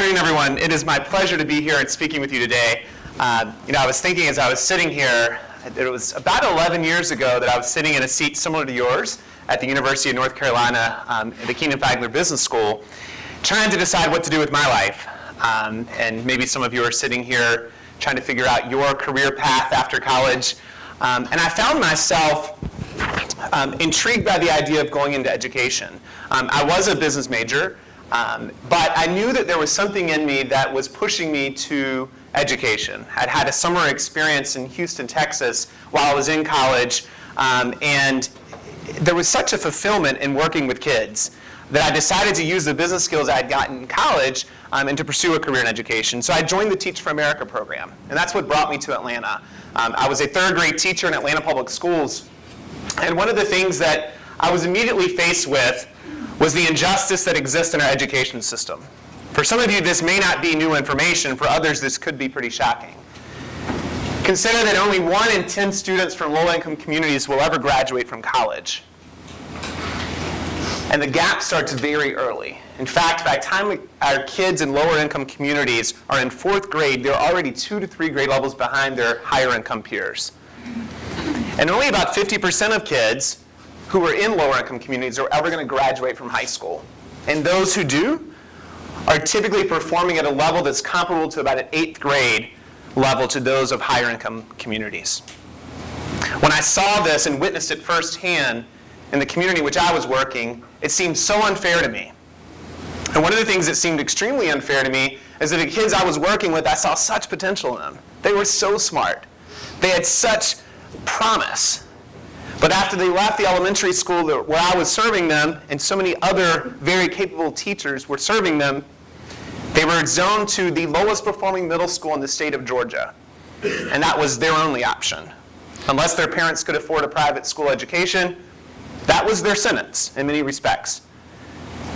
afternoon, everyone. It is my pleasure to be here and speaking with you today. I was thinking as I was sitting here, it was about 11 years ago that I was sitting in a seat similar to yours at the University of North Carolina, at the Kenan-Flagler Business School, trying to decide what to do with my life. And maybe some of you are sitting here trying to figure out your career path after college. And I found myself intrigued by the idea of going into education. I was a business major, but I knew that there was something in me that was pushing me to education. I'd had a summer experience in Houston, Texas while I was in college, and there was such a fulfillment in working with kids that I decided to use the business skills I had gotten in college and to pursue a career in education. So I joined the Teach for America program, and that's what brought me to Atlanta. I was a third grade teacher in Atlanta Public Schools, and one of the things that I was immediately faced with was the injustice that exists in our education system. For some of you, this may not be new information. For others, this could be pretty shocking. Consider that only 1 in 10 students from low-income communities will ever graduate from college. And the gap starts very early. In fact, by the time our kids in lower-income communities are in 4th grade, they're already 2 to 3 grade levels behind their higher-income peers. And only about 50% of kids who are in lower-income communities are ever going to graduate from high school. And those who do are typically performing at a level that's comparable to about an 8th grade level to those of higher-income communities. When I saw this and witnessed it firsthand in the community in which I was working, it seemed so unfair to me. And one of the things that seemed extremely unfair to me is that the kids I was working with, I saw such potential in them. They were so smart. They had such promise. But after they left the elementary school where I was serving them, and so many other very capable teachers were serving them, they were zoned to the lowest performing middle school in the state of Georgia. And that was their only option. Unless their parents could afford a private school education, that was their sentence in many respects.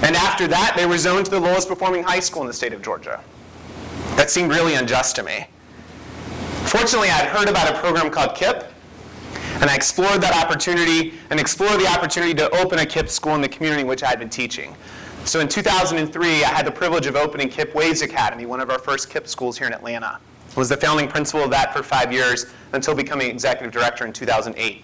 And after that, they were zoned to the lowest performing high school in the state of Georgia. That seemed really unjust to me. Fortunately, I had heard about a program called KIPP, and I explored that opportunity and explored the opportunity to open a KIPP school in the community in which I had been teaching. So in 2003, I had the privilege of opening KIPP WAYS Academy, one of our first KIPP schools here in Atlanta. I was the founding principal of that for 5 years until becoming executive director in 2008.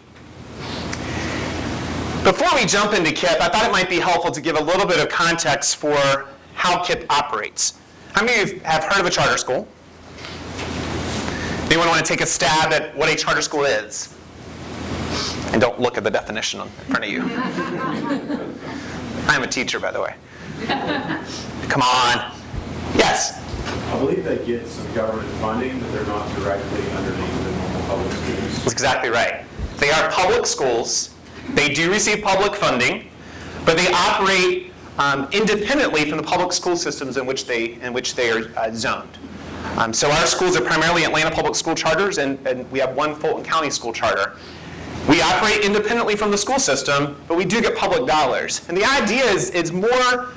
Before we jump into KIPP, I thought it might be helpful to give a little bit of context for how KIPP operates. How many of you have heard of a charter school? Anyone want to take a stab at what a charter school is? And don't look at the definition in front of you. I'm a teacher, by the way. Come on. Yes? I believe they get some government funding, but they're not directly underneath the normal public schools. That's exactly right. They are public schools. They do receive public funding, but they operate independently from the public school systems in which they are zoned. So our schools are primarily Atlanta Public School charters, and we have one Fulton County school charter. We operate independently from the school system, but we do get public dollars. And the idea is more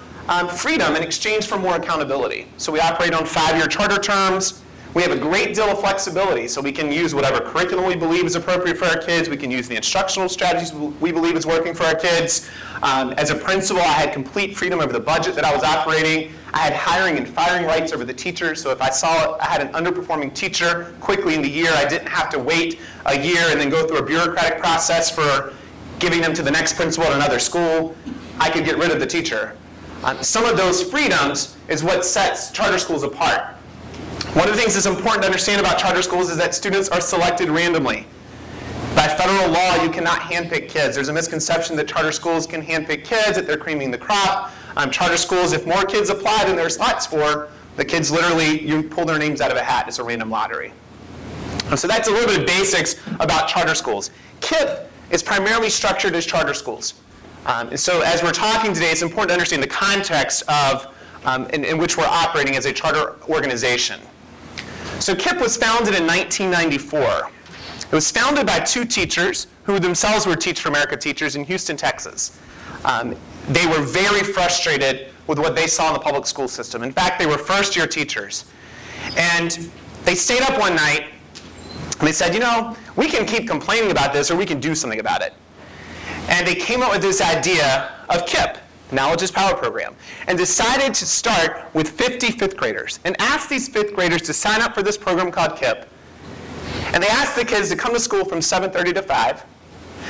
freedom in exchange for more accountability. So we operate on 5-year charter terms. We have a great deal of flexibility, so we can use whatever curriculum we believe is appropriate for our kids. We can use the instructional strategies we believe is working for our kids. As a principal, I had complete freedom over the budget that I was operating. I had hiring and firing rights over the teachers, so if I saw I had an underperforming teacher quickly in the year, I didn't have to wait a year and then go through a bureaucratic process for giving them to the next principal at another school. I could get rid of the teacher. Some of those freedoms is what sets charter schools apart. One of the things that's important to understand about charter schools is that students are selected randomly. By federal law, you cannot handpick kids. There's a misconception that charter schools can handpick kids, that they're creaming the crop. Charter schools, if more kids apply than there's slots for, the kids literally, you pull their names out of a hat. It's a random lottery. So that's a little bit of basics about charter schools. KIPP is primarily structured as charter schools. And so as we're talking today, it's important to understand the context of in which we're operating as a charter organization. So KIPP was founded in 1994. It was founded by 2 teachers who themselves were Teach for America teachers in Houston, Texas. They were very frustrated with what they saw in the public school system. In fact, they were first-year teachers. And they stayed up one night and they said, we can keep complaining about this or we can do something about it. And they came up with this idea of KIPP. Knowledge is Power program, and decided to start with 50 fifth graders and asked these fifth graders to sign up for this program called KIPP. And they asked the kids to come to school from 7:30 to 5.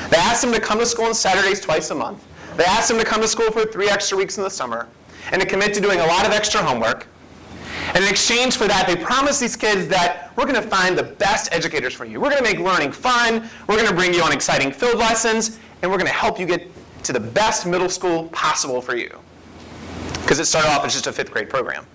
They asked them to come to school on Saturdays twice a month. They asked them to come to school for 3 extra weeks in the summer and to commit to doing a lot of extra homework. And in exchange for that, they promised these kids that we're going to find the best educators for you. We're going to make learning fun. We're going to bring you on exciting field lessons. And we're going to help you get to the best middle school possible for you. Because it started off as just a fifth grade program.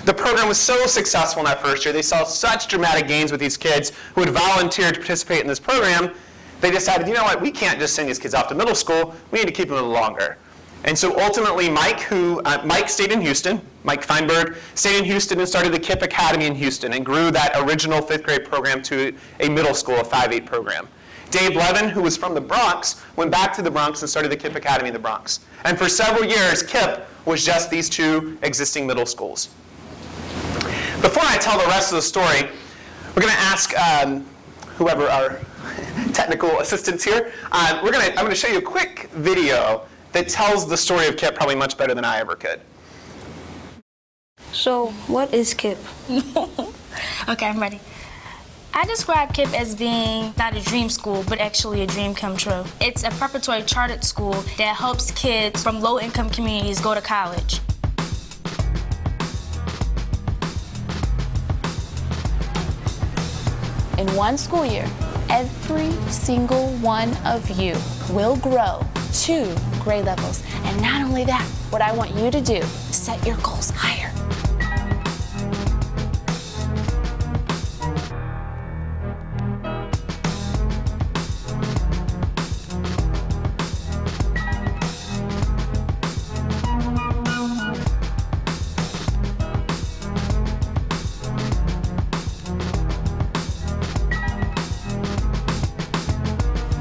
The program was so successful in that first year. They saw such dramatic gains with these kids who had volunteered to participate in this program. They decided, you know what, we can't just send these kids off to middle school. We need to keep them a little longer. And so ultimately, Mike stayed in Houston. Mike Feinberg stayed in Houston and started the KIPP Academy in Houston and grew that original fifth grade program to a middle school, a 5-8 program. Dave Levin, who was from the Bronx, went back to the Bronx and started the KIPP Academy in the Bronx. And for several years, KIPP was just these 2 existing middle schools. Before I tell the rest of the story, we're going to ask whoever our technical assistants here, I'm going to show you a quick video that tells the story of KIPP probably much better than I ever could. So, what is KIPP? Okay, I'm ready. I describe KIPP as being not a dream school, but actually a dream come true. It's a preparatory chartered school that helps kids from low-income communities go to college. In one school year, every single one of you will grow 2 grade levels. And not only that, what I want you to do, set your goals higher.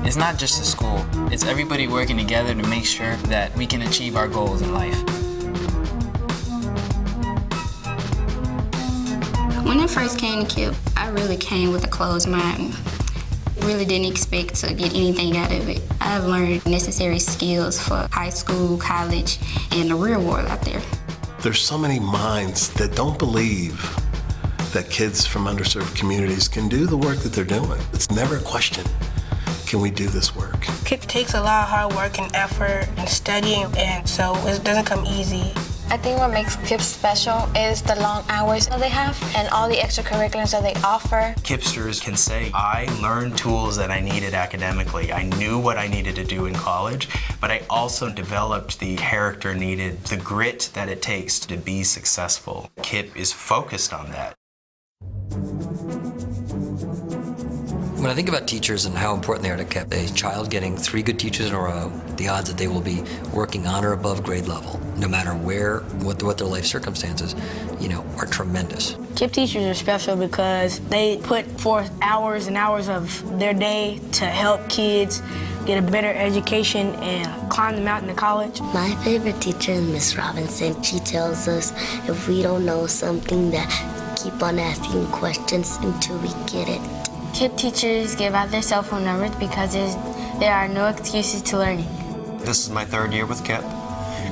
It's not just a school, it's everybody working together to make sure that we can achieve our goals in life. When I first came to KIPP, I really came with a closed mind. Really didn't expect to get anything out of it. I've learned necessary skills for high school, college, and the real world out there. There's so many minds that don't believe that kids from underserved communities can do the work that they're doing. It's never a question. Can we do this work? KIPP takes a lot of hard work and effort and studying, and so it doesn't come easy. I think what makes KIPP special is the long hours that they have and all the extracurriculars that they offer. KIPPsters can say, I learned tools that I needed academically. I knew what I needed to do in college, but I also developed the character needed, the grit that it takes to be successful. KIPP is focused on that. When I think about teachers and how important they are to KIPP, a child getting 3 good teachers in a row, the odds that they will be working on or above grade level, no matter what their life circumstances, are tremendous. KIPP teachers are special because they put forth hours and hours of their day to help kids get a better education and climb the mountain to college. My favorite teacher is Miss Robinson. She tells us if we don't know something that keep on asking questions until we get it. KIPP teachers give out their cell phone numbers because there are no excuses to learning. This is my 3rd year with KIPP,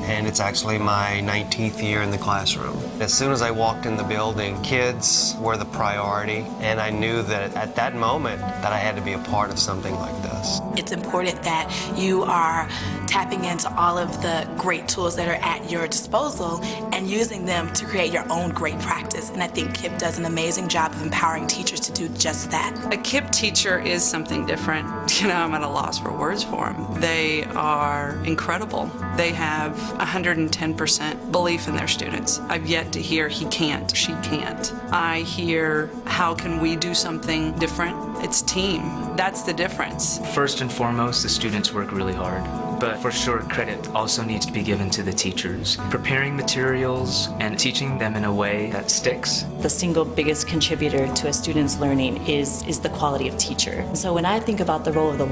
and it's actually my 19th year in the classroom. As soon as I walked in the building, kids were the priority, and I knew that at that moment that I had to be a part of something like this. It's important that you are tapping into all of the great tools that are at your disposal and using them to create your own great practice. And I think KIPP does an amazing job of empowering teachers to do just that. A KIPP teacher is something different. I'm at a loss for words for them. They are incredible. They have 110% belief in their students. I've yet to hear he can't, she can't. I hear how can we do something different? It's team. That's the difference. First and foremost, the students work really hard. But for sure, credit also needs to be given to the teachers. Preparing materials and teaching them in a way that sticks. The single biggest contributor to a student's learning is the quality of teacher. So when I think about the role of the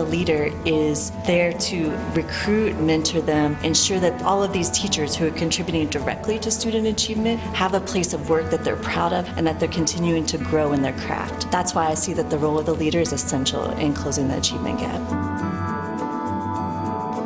leader is there to recruit, mentor them, ensure that all of these teachers who are contributing directly to student achievement have a place of work that they're proud of and that they're continuing to grow in their craft. That's why I see that the role of the leader is essential in closing the achievement gap.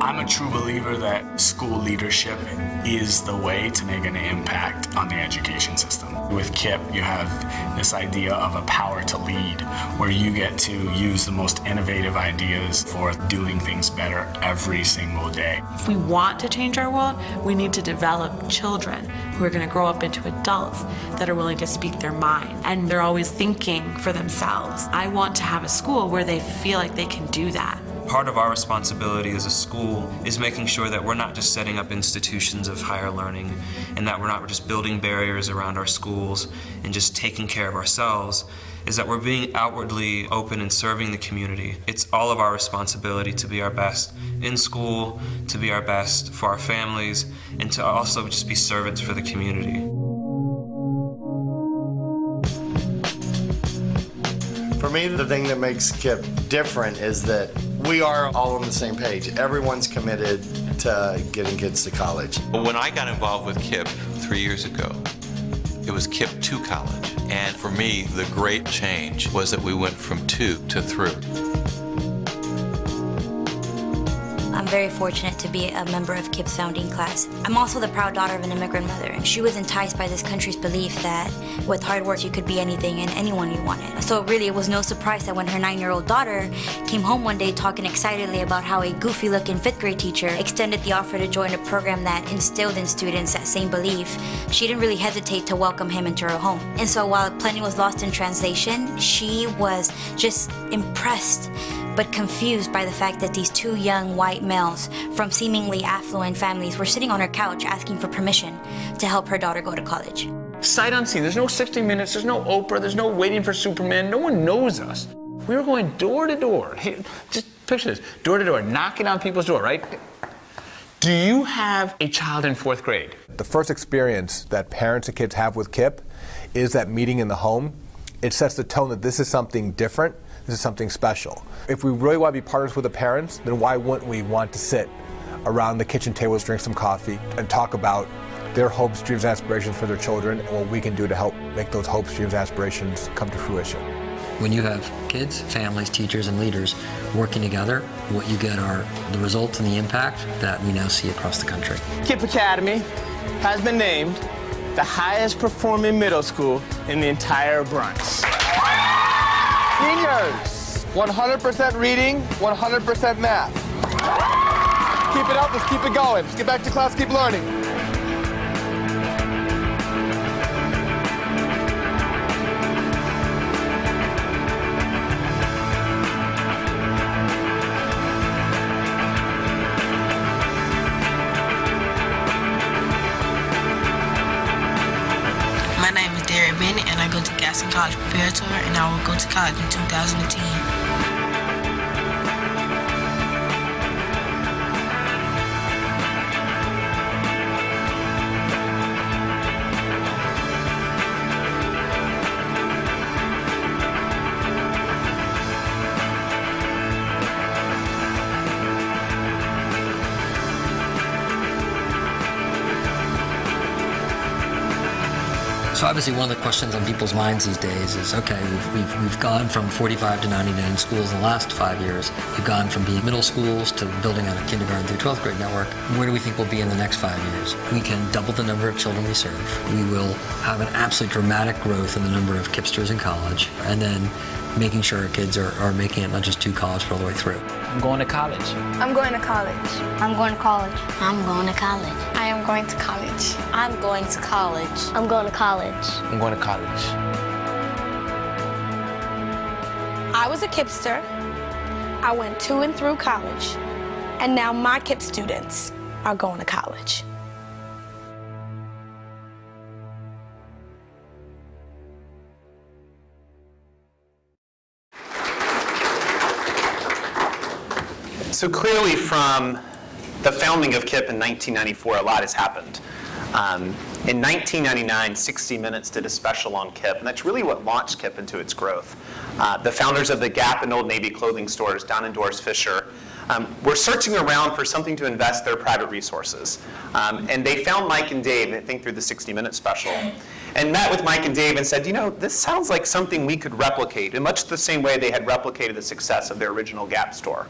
I'm a true believer that school leadership is the way to make an impact on the education system. With KIPP, you have this idea of a power to lead, where you get to use the most innovative ideas for doing things better every single day. If we want to change our world, we need to develop children who are going to grow up into adults that are willing to speak their mind, and they're always thinking for themselves. I want to have a school where they feel like they can do that. Part of our responsibility as a school is making sure that we're not just setting up institutions of higher learning, and that we're not just building barriers around our schools and just taking care of ourselves, is that we're being outwardly open and serving the community. It's all of our responsibility to be our best in school, to be our best for our families, and to also just be servants for the community. For me, the thing that makes KIPP different is that we are all on the same page. Everyone's committed to getting kids to college. When I got involved with KIPP 3 years ago, it was KIPP to college. And for me, the great change was that we went from 2 to through. I'm very fortunate to be a member of KIPP's founding class. I'm also the proud daughter of an immigrant mother. She was enticed by this country's belief that with hard work you could be anything and anyone you wanted. So really it was no surprise that when her 9-year-old daughter came home one day talking excitedly about how a goofy-looking 5th grade teacher extended the offer to join a program that instilled in students that same belief, she didn't really hesitate to welcome him into her home. And so while plenty was lost in translation, she was just impressed but confused by the fact that these 2 young white males from seemingly affluent families were sitting on her couch asking for permission to help her daughter go to college. Sight unseen. There's no 60 Minutes, there's no Oprah, there's no Waiting for Superman. No one knows us. We were going door to door. Hey, just picture this, door to door, knocking on people's door, right? Do you have a child in 4th grade? The first experience that parents and kids have with KIPP is that meeting in the home. It sets the tone that this is something different. This is something special. If we really want to be partners with the parents, then why wouldn't we want to sit around the kitchen tables, drink some coffee, and talk about their hopes, dreams, aspirations for their children, and what we can do to help make those hopes, dreams, aspirations come to fruition. When you have kids, families, teachers, and leaders working together, what you get are the results and the impact that we now see across the country. KIPP Academy has been named the highest performing middle school in the entire Bronx. Seniors, 100% reading, 100% math. Keep it up, let's keep it going. Let's get back to class, keep learning. My name is Derek Bennett, and I go to Gaston College Preparatory, and I will go to college in 2010. So obviously one of the questions on people's minds these days is, okay, we've gone from 45 to 99 schools in the last 5 years. We've gone from being middle schools to building on a kindergarten through 12th grade network. Where do we think we'll be in the next 5 years? We can double the number of children we serve. We will have an absolute dramatic growth in the number of KIPPsters in college, and then making sure our kids are making it not just to college, but all the way through. I'm going to college. I'm going to college. I'm going to college. I'm going to college. I am going to college. I'm going to college. I'm going to college. I'm going to college. I was a KIPPster. I went to and through college. And now my KIPP students are going to college. So clearly from the founding of KIPP in 1994, a lot has happened. In 1999, 60 Minutes did a special on KIPP, and that's really what launched KIPP into its growth. The founders of the Gap and Old Navy clothing stores down in Doris Fisher were searching around for something to invest their private resources. And they found Mike and Dave, I think through the 60 Minutes special, and met with Mike and Dave and said, you know, this sounds like something we could replicate in much the same way they had replicated the success of their original Gap store.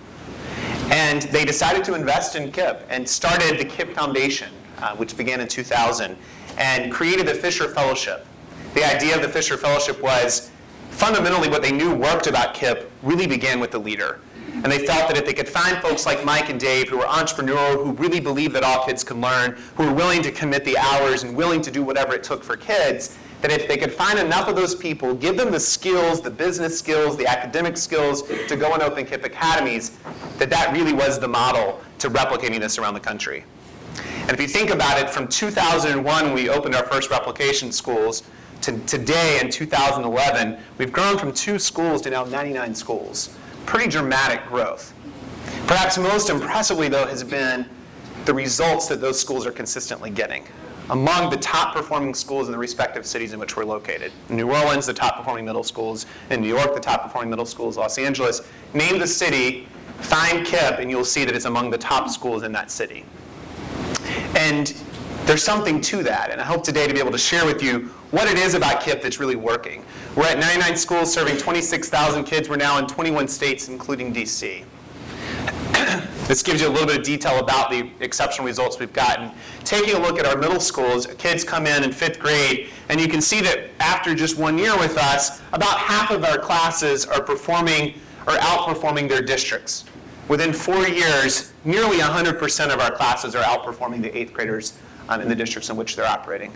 And they decided to invest in KIPP and started the KIPP Foundation, which began in 2000, and created the Fisher Fellowship. The idea of the Fisher Fellowship was fundamentally what they knew worked about KIPP really began with the leader. And they felt that if they could find folks like Mike and Dave who were entrepreneurial, who really believed that all kids can learn, who were willing to commit the hours and willing to do whatever it took for kids, that if they could find enough of those people, give them the skills, the business skills, the academic skills to go and open KIPP academies, that really was the model to replicating this around the country. And if you think about it, from 2001, when we opened our first replication schools, to today in 2011, we've grown from 2 schools to now 99 schools. Pretty dramatic growth. Perhaps most impressively, though, has been the results that those schools are consistently getting. Among the top performing schools in the respective cities in which we're located. In New Orleans, the top performing middle schools. In New York, the top performing middle schools. Los Angeles. Name the city, find KIPP, and you'll see that it's among the top schools in that city. And there's something to that, and I hope today to be able to share with you what it is about KIPP that's really working. We're at 99 schools serving 26,000 kids. We're now in 21 states, including DC. This gives you a little bit of detail about the exceptional results we've gotten. Taking a look at our middle schools, kids come in 5th grade, and you can see that after just 1 year with us, about half of our classes are performing or outperforming their districts. Within 4 years, nearly 100% of our classes are outperforming the 8th graders in the districts in which they're operating.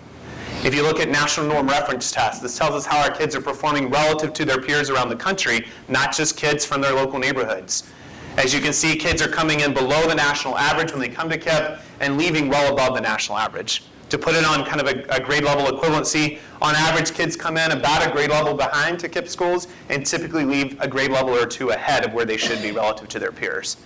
If you look at national norm reference tests, this tells us how our kids are performing relative to their peers around the country, not just kids from their local neighborhoods. As you can see, kids are coming in below the national average when they come to KIPP and leaving well above the national average. To put it on kind of a grade level equivalency, on average, kids come in about a grade level behind to KIPP schools and typically leave a grade level or 2 ahead of where they should be relative to their peers.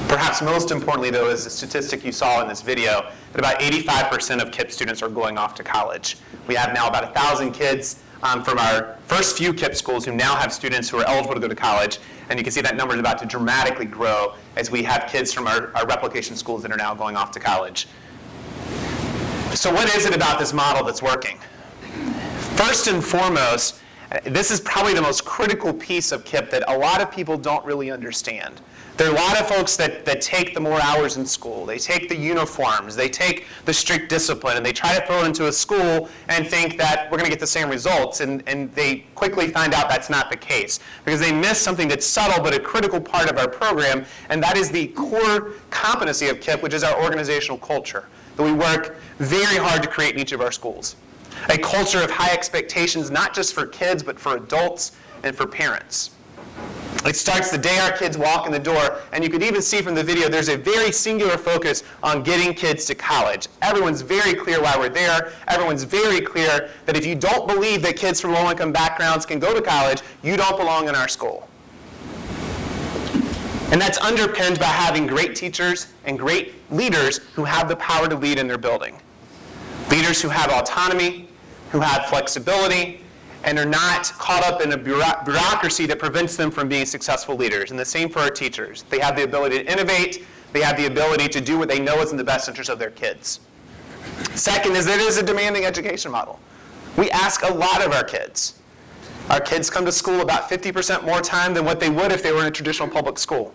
Perhaps most importantly, though, is the statistic you saw in this video, that about 85% of KIPP students are going off to college. We have now about 1,000 kids from our first few KIPP schools who now have students who are eligible to go to college, and you can see that number is about to dramatically grow as we have kids from our replication schools that are now going off to college. So what is it about this model that's working? First and foremost, this is probably the most critical piece of KIPP that a lot of people don't really understand. There are a lot of folks that take the more hours in school. They take the uniforms, they take the strict discipline, and they try to throw it into a school and think that we're going to get the same results, and they quickly find out that's not the case, because they miss something that's subtle but a critical part of our program, and that is the core competency of KIPP, which is our organizational culture, that we work very hard to create in each of our schools. A culture of high expectations, not just for kids, but for adults and for parents. It starts the day our kids walk in the door, and you can even see from the video there's a very singular focus on getting kids to college. Everyone's very clear why we're there. Everyone's very clear that if you don't believe that kids from low-income backgrounds can go to college, you don't belong in our school. And that's underpinned by having great teachers and great leaders who have the power to lead in their building. Leaders who have autonomy, who have flexibility, and are not caught up in a bureaucracy that prevents them from being successful leaders. And the same for our teachers. They have the ability to innovate. They have the ability to do what they know is in the best interest of their kids. Second is that it is a demanding education model. We ask a lot of our kids. Our kids come to school about 50% more time than what they would if they were in a traditional public school.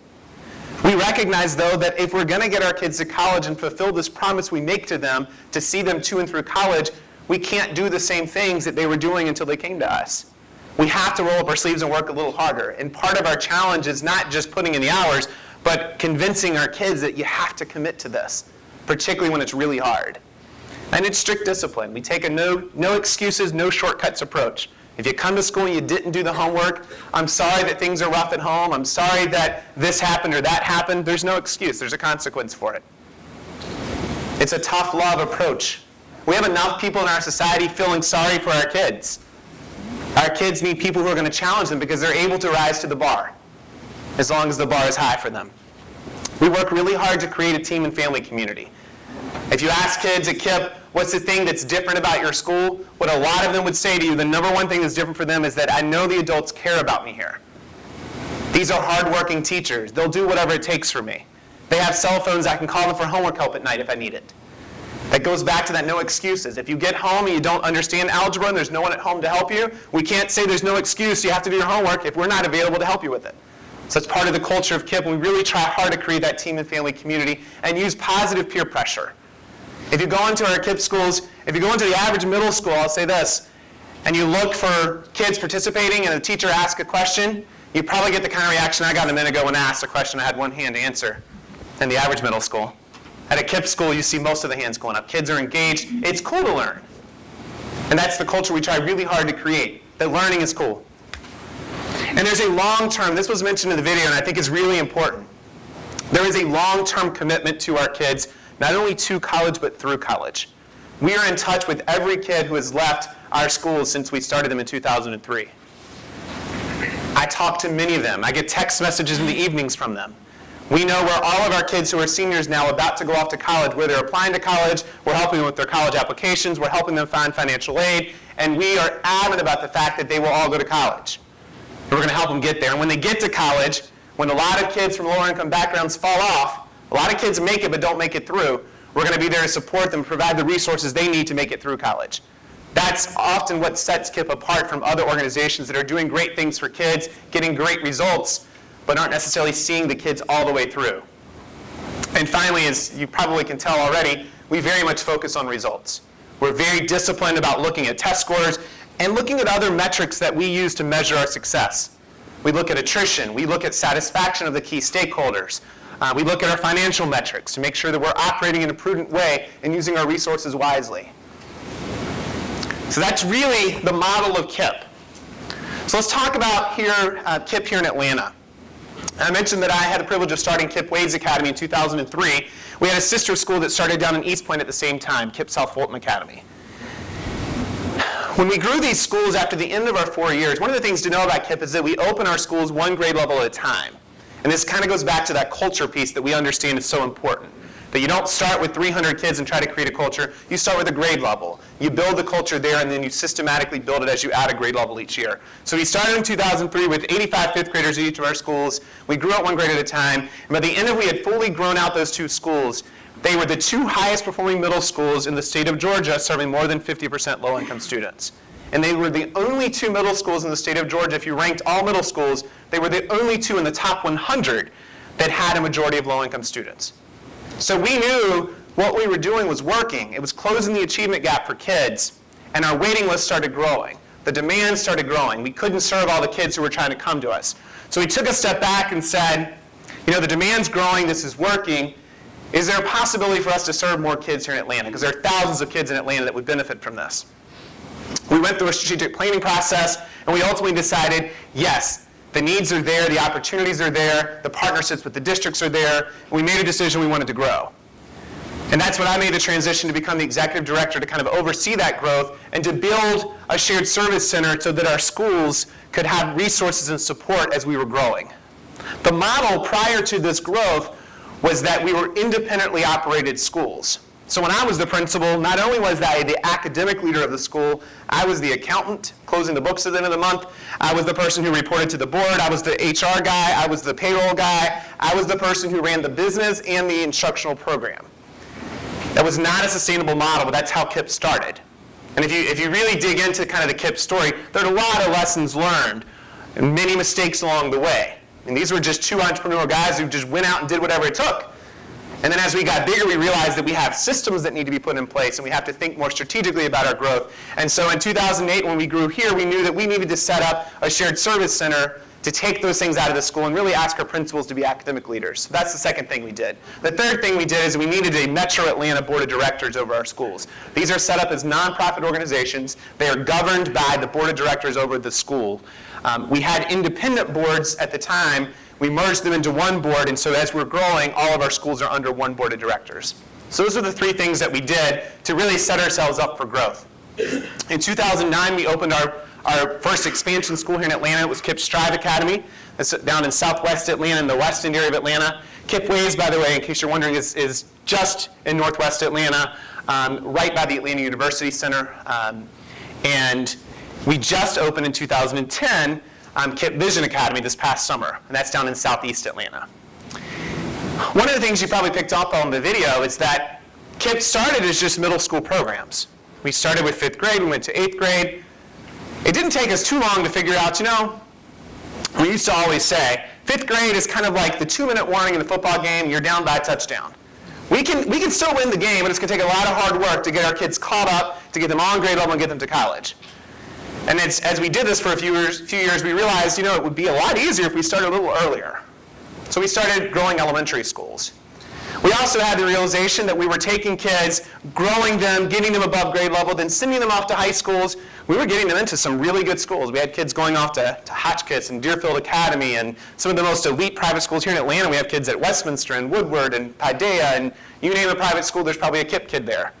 We recognize, though, that if we're going to get our kids to college and fulfill this promise we make to them to see them to and through college, we can't do the same things that they were doing until they came to us. We have to roll up our sleeves and work a little harder. And part of our challenge is not just putting in the hours, but convincing our kids that you have to commit to this, particularly when it's really hard. And it's strict discipline. We take a no excuses, no shortcuts approach. If you come to school and you didn't do the homework, I'm sorry that things are rough at home. I'm sorry that this happened or that happened. There's no excuse. There's a consequence for it. It's a tough love approach. We have enough people in our society feeling sorry for our kids. Our kids need people who are going to challenge them because they're able to rise to the bar, as long as the bar is high for them. We work really hard to create a team and family community. If you ask kids at KIPP, what's the thing that's different about your school? What a lot of them would say to you, the number one thing that's different for them is that I know the adults care about me here. These are hardworking teachers. They'll do whatever it takes for me. They have cell phones. I can call them for homework help at night if I need it. That goes back to that no excuses. If you get home and you don't understand algebra and there's no one at home to help you, we can't say there's no excuse, you have to do your homework if we're not available to help you with it. So it's part of the culture of KIPP. We really try hard to create that team and family community and use positive peer pressure. If you go into our KIPP schools, if you go into the average middle school, I'll say this, and you look for kids participating and the teacher asks a question, you probably get the kind of reaction I got a minute ago when I asked a question I had one hand to answer in the average middle school. At a KIPP school, you see most of the hands going up. Kids are engaged. It's cool to learn. And that's the culture we try really hard to create, that learning is cool. And there's a long-term, this was mentioned in the video and I think is really important. There is a long-term commitment to our kids, not only to college but through college. We are in touch with every kid who has left our schools since we started them in 2003. I talk to many of them. I get text messages in the evenings from them. We know where all of our kids who are seniors now about to go off to college, where they're applying to college, we're helping them with their college applications, we're helping them find financial aid, and we are adamant about the fact that they will all go to college. And we're going to help them get there. And when they get to college, when a lot of kids from lower income backgrounds fall off, a lot of kids make it but don't make it through, we're going to be there to support them, provide the resources they need to make it through college. That's often what sets KIPP apart from other organizations that are doing great things for kids, getting great results, but aren't necessarily seeing the kids all the way through. And finally, as you probably can tell already, we very much focus on results. We're very disciplined about looking at test scores and looking at other metrics that we use to measure our success. We look at attrition. We look at satisfaction of the key stakeholders. We look at our financial metrics to make sure that we're operating in a prudent way and using our resources wisely. So that's really the model of KIPP. So let's talk about KIPP here in Atlanta. I mentioned that I had the privilege of starting KIPP WAYS Academy in 2003. We had a sister school that started down in East Point at the same time, KIPP South Fulton Academy. When we grew these schools after the end of our 4 years, one of the things to know about KIPP is that we open our schools one grade level at a time. And this kind of goes back to that culture piece that we understand is so important. That you don't start with 300 kids and try to create a culture. You start with a grade level. You build the culture there, and then you systematically build it as you add a grade level each year. So we started in 2003 with 85 fifth graders at each of our schools. We grew at one grade at a time. And by the end of it, we had fully grown out those two schools. They were the two highest performing middle schools in the state of Georgia, serving more than 50% low-income students. And they were the only two middle schools in the state of Georgia. If you ranked all middle schools, they were the only two in the top 100 that had a majority of low-income students. So we knew what we were doing was working. It was closing the achievement gap for kids, and our waiting list started growing. The demand started growing. We couldn't serve all the kids who were trying to come to us. So we took a step back and said, you know, the demand's growing, this is working. Is there a possibility for us to serve more kids here in Atlanta? Because there are thousands of kids in Atlanta that would benefit from this. We went through a strategic planning process, and we ultimately decided, yes, the needs are there, the opportunities are there, the partnerships with the districts are there, and we made a decision we wanted to grow. And that's when I made the transition to become the executive director to kind of oversee that growth and to build a shared service center so that our schools could have resources and support as we were growing. The model prior to this growth was that we were independently operated schools. So when I was the principal, not only was I the academic leader of the school, I was the accountant, closing the books at the end of the month. I was the person who reported to the board. I was the HR guy. I was the payroll guy. I was the person who ran the business and the instructional program. That was not a sustainable model, but that's how KIPP started. And if you really dig into kind of the KIPP story, there are a lot of lessons learned and many mistakes along the way. And these were just two entrepreneurial guys who just went out and did whatever it took. And then as we got bigger, we realized that we have systems that need to be put in place, and we have to think more strategically about our growth. And so in 2008, when we grew here, we knew that we needed to set up a shared service center to take those things out of the school and really ask our principals to be academic leaders. So that's the second thing we did. The third thing we did is we needed a Metro Atlanta board of directors over our schools. These are set up as nonprofit organizations. They are governed by the board of directors over the school. We had independent boards at the time. We merged them into one board, and so as we're growing, all of our schools are under one board of directors. So those are the three things that we did to really set ourselves up for growth. In 2009, we opened our first expansion school here in Atlanta. It was KIPP Strive Academy. That's down in southwest Atlanta, in the west end area of Atlanta. KIPP WAYS, by the way, in case you're wondering, is just in northwest Atlanta, right by the Atlanta University Center. And we just opened in 2010 KIPP Vision Academy this past summer, and that's down in southeast Atlanta. One of the things you probably picked up on the video is that KIPP started as just middle school programs. We started with 5th grade, we went to 8th grade. It didn't take us too long to figure out, you know, we used to always say, Fifth grade is kind of like the 2-minute warning in the football game, you're down by a touchdown. We can still win the game, but it's going to take a lot of hard work to get our kids caught up, to get them on grade level and get them to college. And as we did this for a few years, we realized, it would be a lot easier if we started a little earlier. So we started growing elementary schools. We also had the realization that we were taking kids, growing them, getting them above grade level, then sending them off to high schools. We were getting them into some really good schools. We had kids going off to Hotchkiss and Deerfield Academy and some of the most elite private schools here in Atlanta. We have kids at Westminster and Woodward and Paideia, and you name a private school, there's probably a KIPP kid there.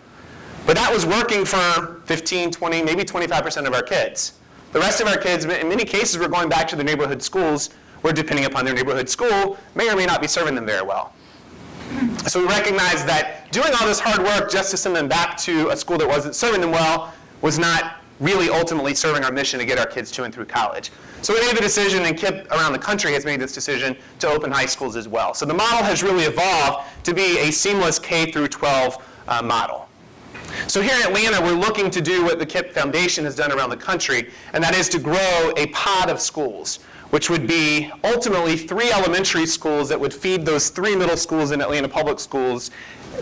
But that was working for 15, 20, maybe 25% of our kids. The rest of our kids, in many cases, were going back to their neighborhood schools, where depending upon their neighborhood school, may or may not be serving them very well. So we recognized that doing all this hard work just to send them back to a school that wasn't serving them well was not really ultimately serving our mission to get our kids to and through college. So we made the decision, and KIPP around the country has made this decision, to open high schools as well. So the model has really evolved to be a seamless K through 12 model. So here in Atlanta, we're looking to do what the KIPP Foundation has done around the country, and that is to grow a pod of schools, which would be ultimately 3 elementary schools that would feed those 3 middle schools in Atlanta public schools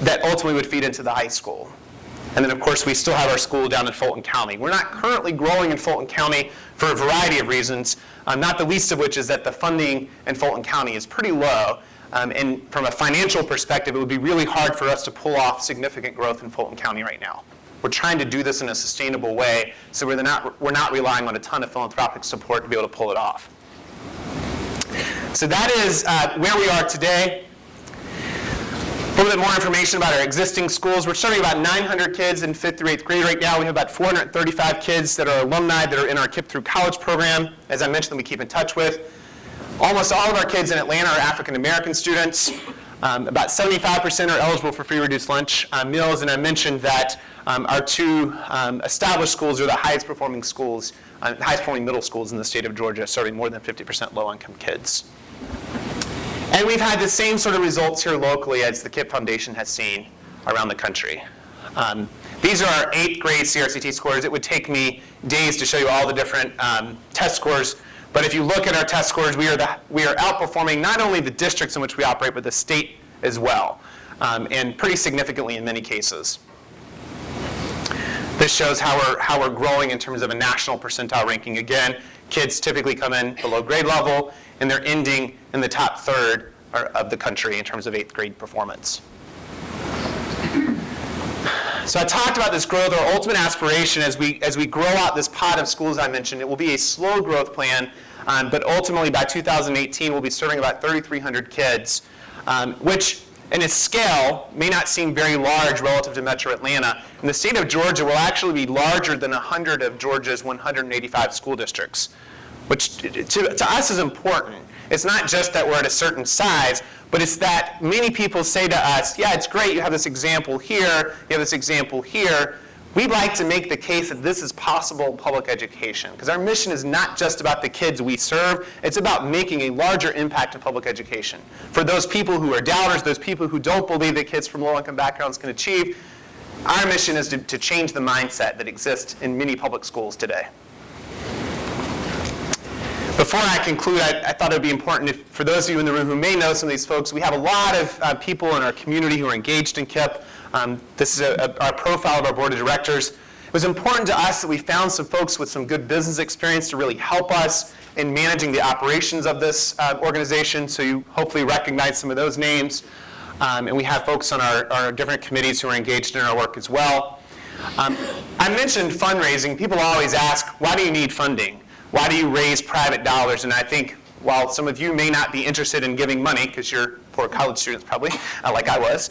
that ultimately would feed into the high school. And then, of course, we still have our school down in Fulton County. We're not currently growing in Fulton County for a variety of reasons, not the least of which is that the funding in Fulton County is pretty low. And from a financial perspective, it would be really hard for us to pull off significant growth in Fulton County right now. We're trying to do this in a sustainable way, so we're not relying on a ton of philanthropic support to be able to pull it off. So that is where we are today. A little bit more information about our existing schools. We're serving about 900 kids in 5th through 8th grade right now. We have about 435 kids that are alumni that are in our KIPP Through College program. As I mentioned, we keep in touch with. Almost all of our kids in Atlanta are African American students. About 75% are eligible for free reduced lunch meals, and I mentioned that our 2 established schools are the highest performing schools, highest performing middle schools in the state of Georgia, serving more than 50% low-income kids. And we've had the same sort of results here locally as the KIPP Foundation has seen around the country. These are our 8th grade CRCT scores. It would take me days to show you all the different test scores. But if you look at our test scores, we are outperforming not only the districts in which we operate, but the state as well, and pretty significantly in many cases. This shows how we're growing in terms of a national percentile ranking. Again, kids typically come in below grade level, and they're ending in the top third of the country in terms of 8th grade performance. So I talked about this growth. Our ultimate aspiration as we grow out this pod of schools I mentioned, it will be a slow growth plan, but ultimately by 2018 we'll be serving about 3,300 kids, which in its scale may not seem very large relative to Metro Atlanta. In the state of Georgia will actually be larger than 100 of Georgia's 185 school districts, which to us is important. It's not just that we're at a certain size, but it's that many people say to us, yeah, it's great, you have this example here, you have this example here. We'd like to make the case that this is possible in public education, because our mission is not just about the kids we serve, it's about making a larger impact in public education. For those people who are doubters, those people who don't believe that kids from low-income backgrounds can achieve, our mission is to change the mindset that exists in many public schools today. Before I conclude, I thought it would be important, for those of you in the room who may know some of these folks, we have a lot of people in our community who are engaged in KIPP. This is our profile of our board of directors. It was important to us that we found some folks with some good business experience to really help us in managing the operations of this organization, so you hopefully recognize some of those names. And we have folks on our different committees who are engaged in our work as well. I mentioned fundraising. People always ask, why do you need funding? Why do you raise private dollars? And I think while some of you may not be interested in giving money, because you're poor college students probably, like I was,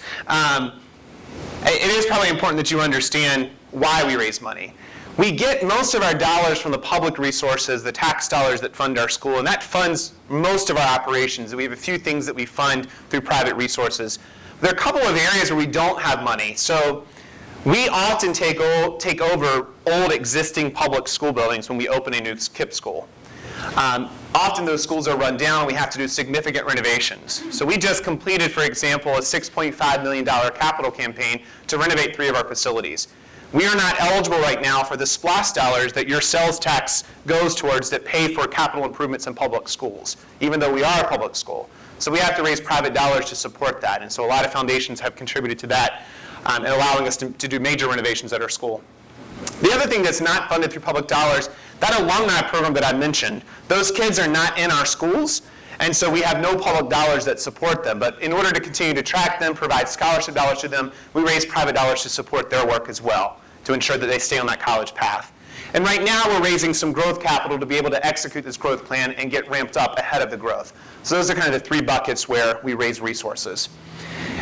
it is probably important that you understand why we raise money. We get most of our dollars from the public resources, the tax dollars that fund our school, and that funds most of our operations. We have a few things that we fund through private resources. There are a couple of areas where we don't have money. So we often take over old existing public school buildings when we open a new KIPP school. Often those schools are run down. We have to do significant renovations. So we just completed, for example, a $6.5 million capital campaign to renovate 3 of our facilities. we are not eligible right now for the SPLOST dollars that your sales tax goes towards that pay for capital improvements in public schools, even though we are a public school. So we have to raise private dollars to support that. And so a lot of foundations have contributed to that and allowing us to do major renovations at our school. The other thing that's not funded through public dollars, that alumni program that I mentioned, those kids are not in our schools, and so we have no public dollars that support them. But in order to continue to track them, provide scholarship dollars to them, we raise private dollars to support their work as well, to ensure that they stay on that college path. And right now we're raising some growth capital to be able to execute this growth plan and get ramped up ahead of the growth. So those are kind of the three buckets where we raise resources.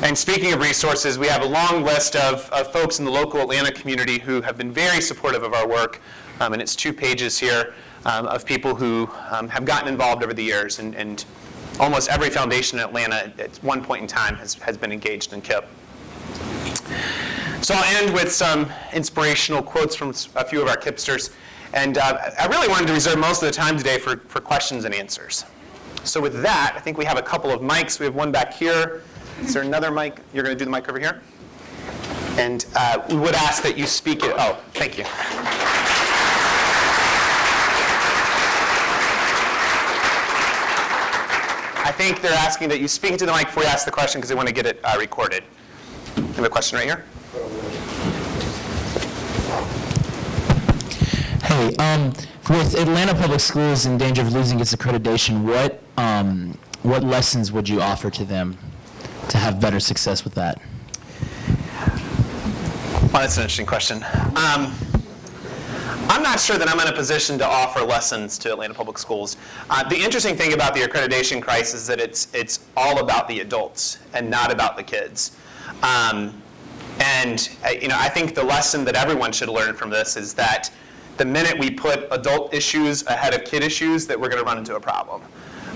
And speaking of resources, we have a long list of folks in the local Atlanta community who have been very supportive of our work. And it's 2 pages here of people who have gotten involved over the years. And almost every foundation in Atlanta at one point in time has been engaged in KIPP. So I'll end with some inspirational quotes from a few of our KIPPsters. And I really wanted to reserve most of the time today for questions and answers. So with that, I think we have a couple of mics. We have one back here. Is there another mic? You're going to do the mic over here? And we would ask that you speak it. Oh, thank you. I think they're asking that you speak into the mic before you ask the question because they want to get it recorded. I have a question right here. Hey, with Atlanta Public Schools in danger of losing its accreditation, what lessons would you offer to them to have better success with that? Well, that's an interesting question. I'm not sure that I'm in a position to offer lessons to Atlanta Public Schools. The interesting thing about the accreditation crisis is that it's all about the adults and not about the kids. I think the lesson that everyone should learn from this is that the minute we put adult issues ahead of kid issues, that we're going to run into a problem.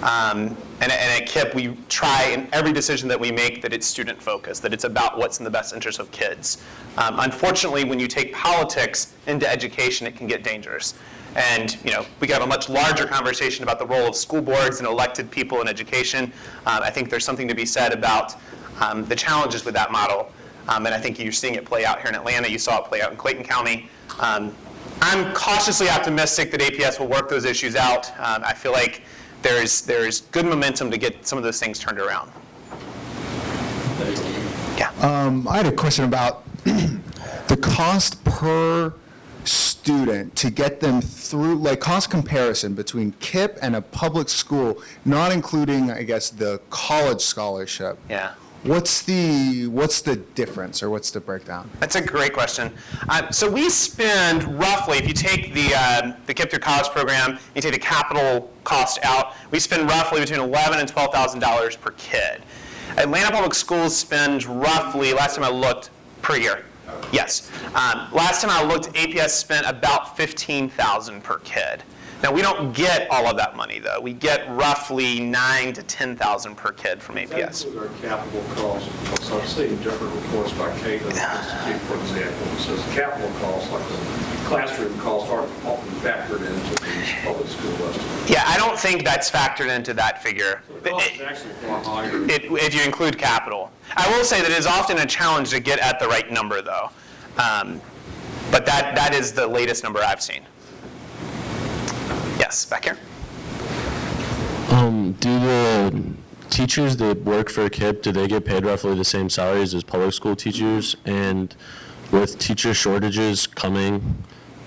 And at KIPP, we try in every decision that we make that it's student-focused, that it's about what's in the best interest of kids. Unfortunately, when you take politics into education, it can get dangerous. And we could have a much larger conversation about the role of school boards and elected people in education. I think there's something to be said about the challenges with that model. And I think you're seeing it play out here in Atlanta. You saw it play out in Clayton County. I'm cautiously optimistic that APS will work those issues out. I feel like there's good momentum to get some of those things turned around. Yeah. I had a question about the cost per student to get them through, like cost comparison between KIPP and a public school, not including, I guess, the college scholarship. Yeah. What's the difference, or what's the breakdown? That's a great question. So we spend roughly, if you take the KIPP through college program, you take the capital cost out, we spend roughly between $11,000 and $12,000 per kid. Atlanta Public Schools spend roughly, last time I looked, per year. Yes. Last time I looked, APS spent about $15,000 per kid. Now, we don't get all of that money, though. We get roughly $9,000 to $10,000 per kid from APS. That includes our capital costs. So I've seen different reports by Kenan Institute, for example. It says capital costs, like the classroom costs, aren't often factored into these public school estimates. Yeah, I don't think that's factored into that figure. So the cost is actually far higher. If you include capital. I will say that it is often a challenge to get at the right number, though. But that is the latest number I've seen. Yes, back here. Do the teachers that work for KIPP, do they get paid roughly the same salaries as public school teachers? And with teacher shortages coming,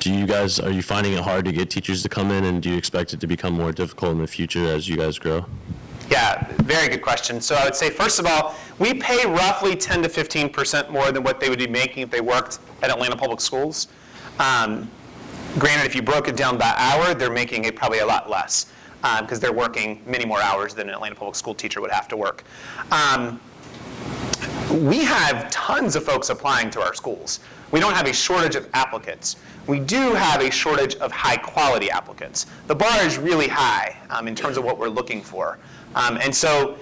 are you finding it hard to get teachers to come in, and do you expect it to become more difficult in the future as you guys grow? Yeah, very good question. So I would say, first of all, we pay roughly 10 to 15% more than what they would be making if they worked at Atlanta Public Schools. Granted, if you broke it down by hour, they're making it probably a lot less because they're working many more hours than an Atlanta Public School teacher would have to work. We have tons of folks applying to our schools. We don't have a shortage of applicants. We do have a shortage of high-quality applicants. The bar is really high in terms of what we're looking for. And so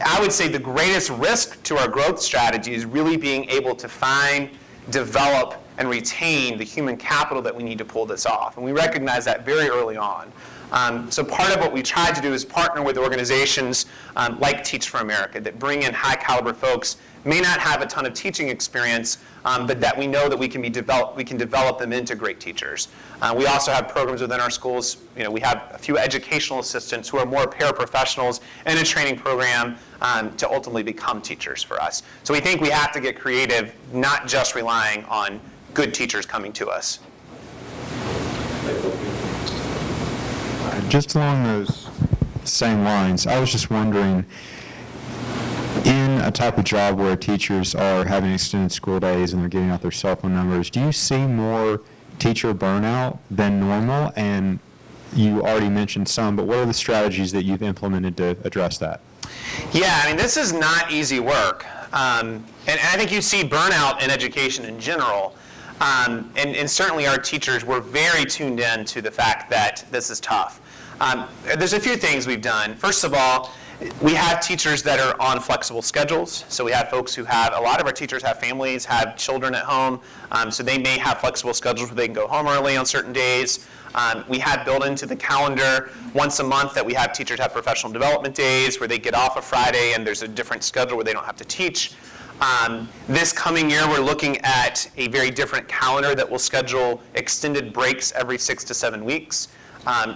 I would say the greatest risk to our growth strategy is really being able to find, develop, and retain the human capital that we need to pull this off. And we recognize that very early on. So part of what we tried to do is partner with organizations like Teach for America that bring in high caliber folks, may not have a ton of teaching experience, but that we know that we can develop them into great teachers. We also have programs within our schools. We have a few educational assistants who are more paraprofessionals in a training program to ultimately become teachers for us. So we think we have to get creative, not just relying on good teachers coming to us. Just along those same lines, I was just wondering, in a type of job where teachers are having extended school days and they're giving out their cell phone numbers, do you see more teacher burnout than normal? And you already mentioned some, but what are the strategies that you've implemented to address that? Yeah, I mean, this is not easy work. And I think you see burnout in education in general. And certainly our teachers were very tuned in to the fact that this is tough. There's a few things we've done. First of all, we have teachers that are on flexible schedules. So we have folks who have, a lot of our teachers have families, have children at home, so they may have flexible schedules where they can go home early on certain days. We have built into the calendar once a month that we have teachers have professional development days where they get off a Friday and there's a different schedule where they don't have to teach. This coming year, we're looking at a very different calendar that will schedule extended breaks every 6 to 7 weeks,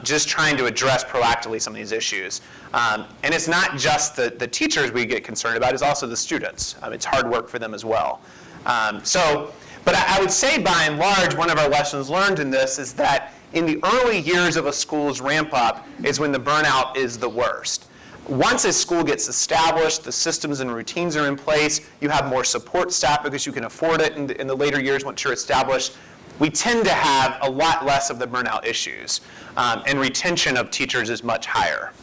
just trying to address proactively some of these issues. And it's not just the teachers we get concerned about, it's also the students. It's hard work for them as well. But I would say by and large, one of our lessons learned in this is that in the early years of a school's ramp up is when the burnout is the worst. Once a school gets established, the systems and routines are in place, you have more support staff because you can afford it in the later years once you're established, we tend to have a lot less of the burnout issues. And retention of teachers is much higher.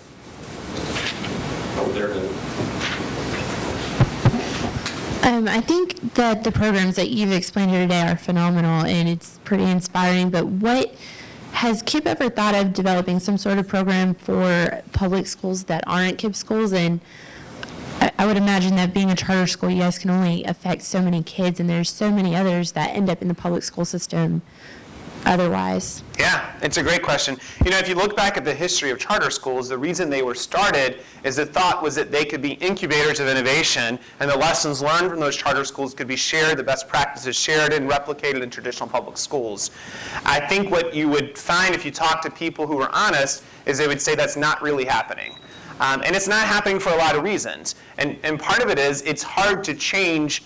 I think that the programs that you've explained here today are phenomenal and it's pretty inspiring, but has KIPP ever thought of developing some sort of program for public schools that aren't KIPP schools? And I would imagine that being a charter school, you guys can only affect so many kids, and there's so many others that end up in the public school system otherwise. Yeah, it's a great question. If you look back at the history of charter schools, the reason they were started is the thought was that they could be incubators of innovation, and the lessons learned from those charter schools could be shared, the best practices shared and replicated in traditional public schools. I think what you would find if you talk to people who are honest is they would say that's not really happening. And it's not happening for a lot of reasons. And part of it is it's hard to change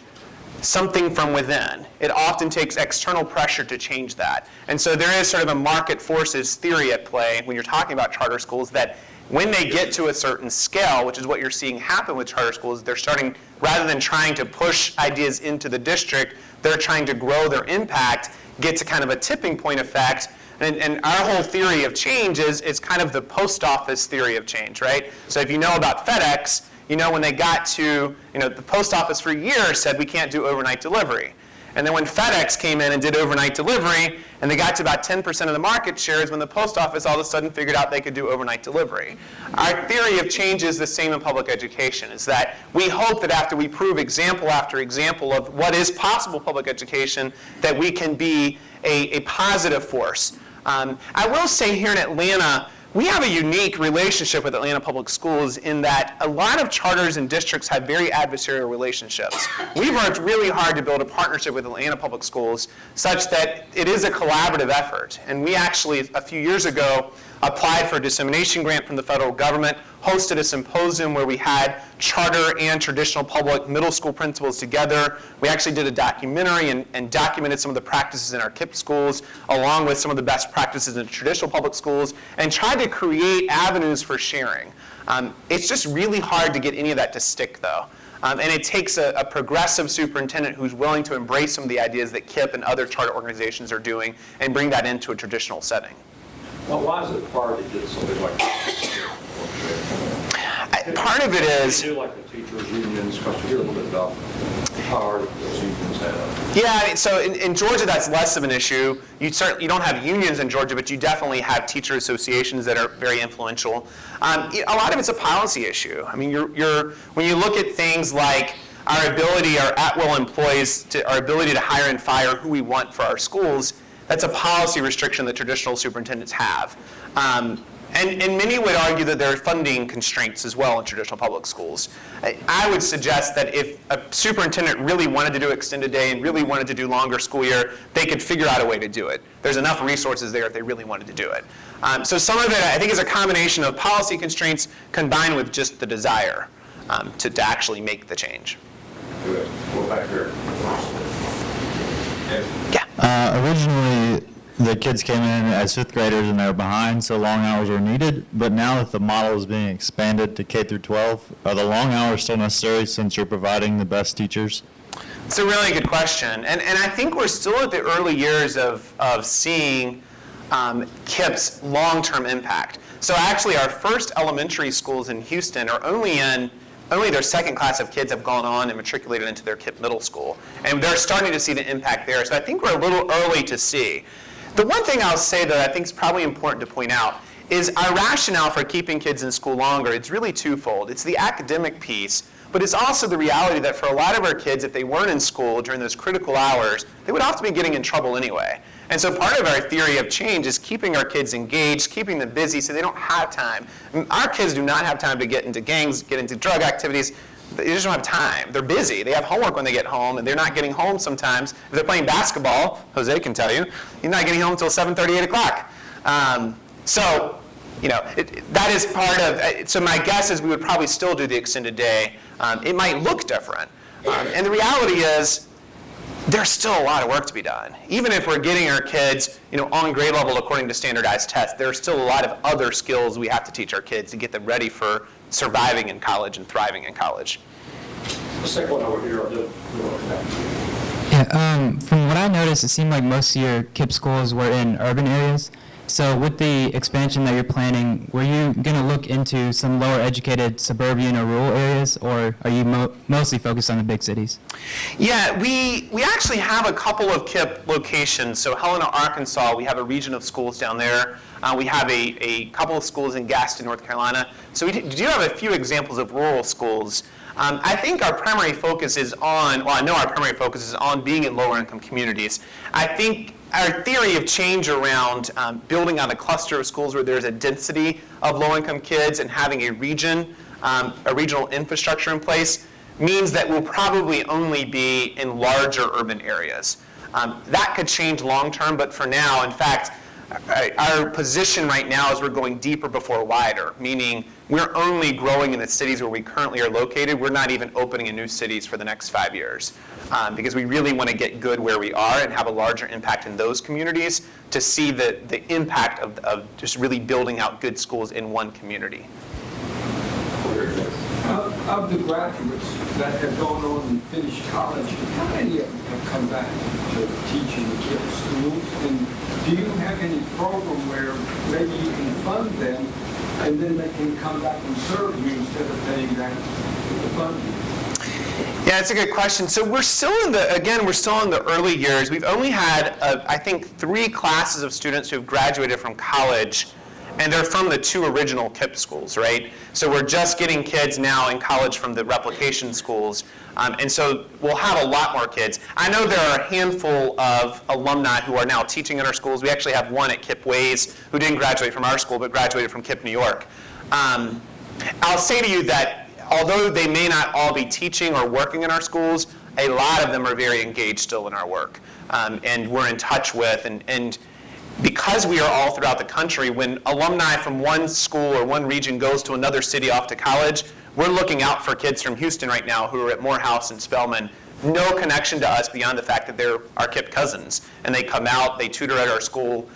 something from within. It often takes external pressure to change that. And so there is sort of a market forces theory at play when you're talking about charter schools that when they get to a certain scale, which is what you're seeing happen with charter schools, they're starting, rather than trying to push ideas into the district, they're trying to grow their impact, get to kind of a tipping point effect. And our whole theory of change is kind of the post office theory of change, right? So if you know about FedEx, when they got to, the post office for years said we can't do overnight delivery. And then when FedEx came in and did overnight delivery, and they got to about 10% of the market share is when the post office all of a sudden figured out they could do overnight delivery. Our theory of change is the same in public education, is that we hope that after we prove example after example of what is possible public education, that we can be a positive force. I will say here in Atlanta, we have a unique relationship with Atlanta Public Schools in that a lot of charters and districts have very adversarial relationships. We've worked really hard to build a partnership with Atlanta Public Schools such that it is a collaborative effort. And we actually, a few years ago, applied for a dissemination grant from the federal government, hosted a symposium where we had charter and traditional public middle school principals together. We actually did a documentary and documented some of the practices in our KIPP schools, along with some of the best practices in traditional public schools, and tried to create avenues for sharing. It's just really hard to get any of that to stick, though. And it takes a progressive superintendent who's willing to embrace some of the ideas that KIPP and other charter organizations are doing and bring that into a traditional setting. Well, why is it hard to get something like this? Part of it is... You do like the teachers' unions, because you hear a little bit about how hard those unions have. Yeah, so in Georgia that's less of an issue. You don't have unions in Georgia, but you definitely have teacher associations that are very influential. A lot of it's a policy issue. I mean, when you look at things like our ability, our at-will employees, our ability to hire and fire who we want for our schools, that's a policy restriction that traditional superintendents have. And many would argue that there are funding constraints as well in traditional public schools. I would suggest that if a superintendent really wanted to do extended day and really wanted to do longer school year, they could figure out a way to do it. There's enough resources there if they really wanted to do it. So some of it, I think, is a combination of policy constraints combined with just the desire to actually make the change. Good. Go back here. Originally, the kids came in as fifth graders and they were behind, so long hours were needed. But now that the model is being expanded to K through 12, are the long hours still necessary since you're providing the best teachers? It's a really good question. And I think we're still at the early years of seeing KIPP's long-term impact. So actually our first elementary schools in Houston are only their second class of kids have gone on and matriculated into their KIPP middle school. And they're starting to see the impact there. So I think we're a little early to see. The one thing I'll say that I think is probably important to point out is our rationale for keeping kids in school longer. It's really twofold. It's the academic piece, but it's also the reality that for a lot of our kids, if they weren't in school during those critical hours, they would often be getting in trouble anyway. And so part of our theory of change is keeping our kids engaged, keeping them busy so they don't have time. Our kids do not have time to get into gangs, get into drug activities. They just don't have time. They're busy. They have homework when they get home, and they're not getting home sometimes. If they're playing basketball, Jose can tell you, you're not getting home until 7:30, 8 o'clock. So, that is part of, so my guess is we would probably still do the extended day. It might look different. And the reality is, there's still a lot of work to be done. Even if we're getting our kids, on grade level according to standardized tests, there's still a lot of other skills we have to teach our kids to get them ready for surviving in college and thriving in college. Let's take one over here. Yeah, from what I noticed, it seemed like most of your KIPP schools were in urban areas. So with the expansion that you're planning, were you going to look into some lower educated suburban or rural areas, or are you mostly focused on the big cities? Yeah, we actually have a couple of KIPP locations. So Helena, Arkansas, we have a region of schools down there. We have a couple of schools in Gaston, North Carolina. So we do have a few examples of rural schools. I think our primary focus is on, well, I know our primary focus is on being in lower income communities. I think our theory of change around building on a cluster of schools where there's a density of low-income kids and having a regional infrastructure in place means that we'll probably only be in larger urban areas. That could change long-term, but for now, in fact, our position right now is we're going deeper before wider, meaning we're only growing in the cities where we currently are located. We're not even opening in new cities for the next 5 years because we really want to get good where we are and have a larger impact in those communities to see the impact of just really building out good schools in one community. Of the graduates that have gone on and finished college, how many of them have come back to teach in the KIPP schools? And do you have any program where maybe you can fund them and then they can come back and serve you instead of paying back the funding? Yeah, it's a good question. So we're still in the early years. We've only had, I think, 3 classes of students who have graduated from college, and they're from the 2 original KIPP schools, right? So we're just getting kids now in college from the replication schools. And so we'll have a lot more kids. I know there are a handful of alumni who are now teaching in our schools. We actually have one at KIPP WAYS who didn't graduate from our school, but graduated from KIPP New York. I'll say to you that although they may not all be teaching or working in our schools, a lot of them are very engaged still in our work. And we're in touch with, and because we are all throughout the country, when alumni from one school or one region goes to another city off to college, we're looking out for kids from Houston right now who are at Morehouse and Spelman. No connection to us beyond the fact that they're our KIPP cousins. And they come out, they tutor at our school.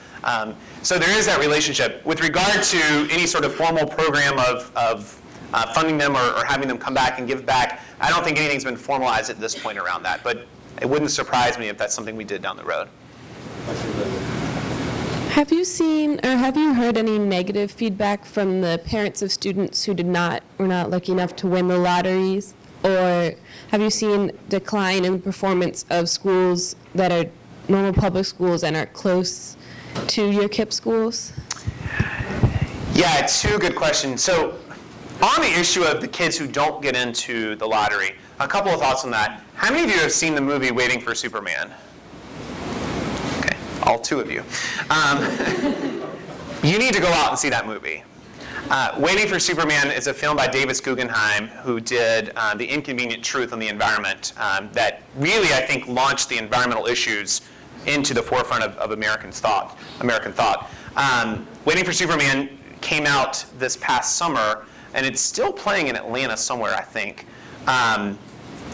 So there is that relationship. With regard to any sort of formal program of funding them or having them come back and give back, I don't think anything's been formalized at this point around that. But it wouldn't surprise me if that's something we did down the road. Have you seen or have you heard any negative feedback from the parents of students who were not lucky enough to win the lotteries? Or have you seen decline in the performance of schools that are normal public schools and are close to your KIPP schools? Yeah, 2 good questions. So on the issue of the kids who don't get into the lottery, a couple of thoughts on that. How many of you have seen the movie Waiting for Superman? All 2 of you. you need to go out and see that movie. Waiting for Superman is a film by Davis Guggenheim, who did The Inconvenient Truth on the Environment, that really, I think, launched the environmental issues into the forefront of American thought. Waiting for Superman came out this past summer, and it's still playing in Atlanta somewhere, I think.